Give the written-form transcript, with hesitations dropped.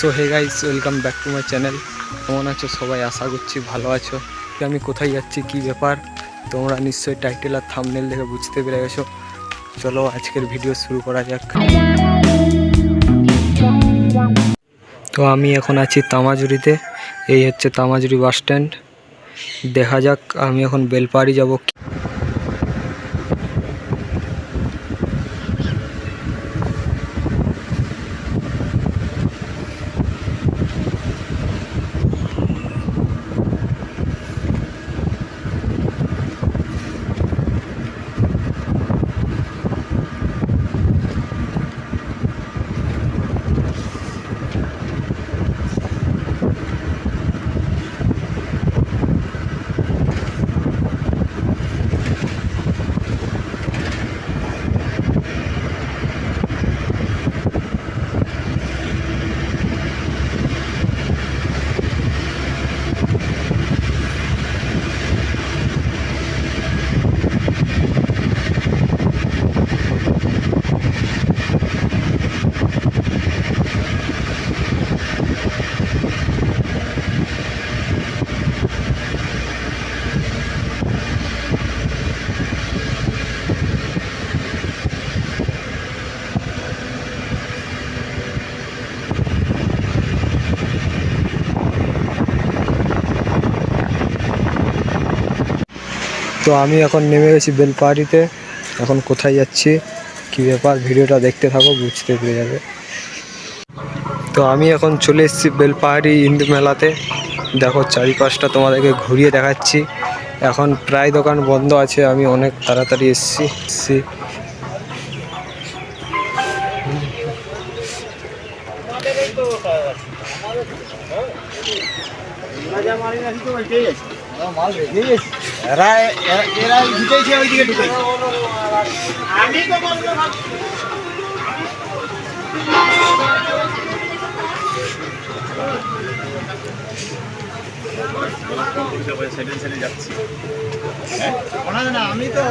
So hey guys, welcome back to my channel. কেমন আছো সবাই? আশা করছি ভালো আছো। আমি কোথায় যাচ্ছি, কি ব্যাপার, তোমরা নিশ্চয়ই টাইটেল আর থাম্বনেল দেখে বুঝতে পেরে গেছো। চলো আজকের ভিডিও শুরু করা যাক। তো আমি এখন আছি তামাজুরিতে। এই হচ্ছে তামাজুরি বাস স্ট্যান্ড। দেখা যাক আমি এখন বেলপাহাড়ি যাব। তো আমি এখন নেমে গেছি বেলপাহাড়িতে। এখন কোথায় যাচ্ছি, কী ব্যাপার, ভিডিওটা দেখতে থাকো, বুঝতে পেরে যাবে। তো আমি এখন চলে এসেছি বেলপাহাড়ি হিন্দু মেলাতে। দেখো চারিপাশটা তোমাদেরকে ঘুরিয়ে দেখাচ্ছি। এখন প্রায় দোকান বন্ধ আছে, আমি অনেক তাড়াতাড়ি এসেছি। আমি তো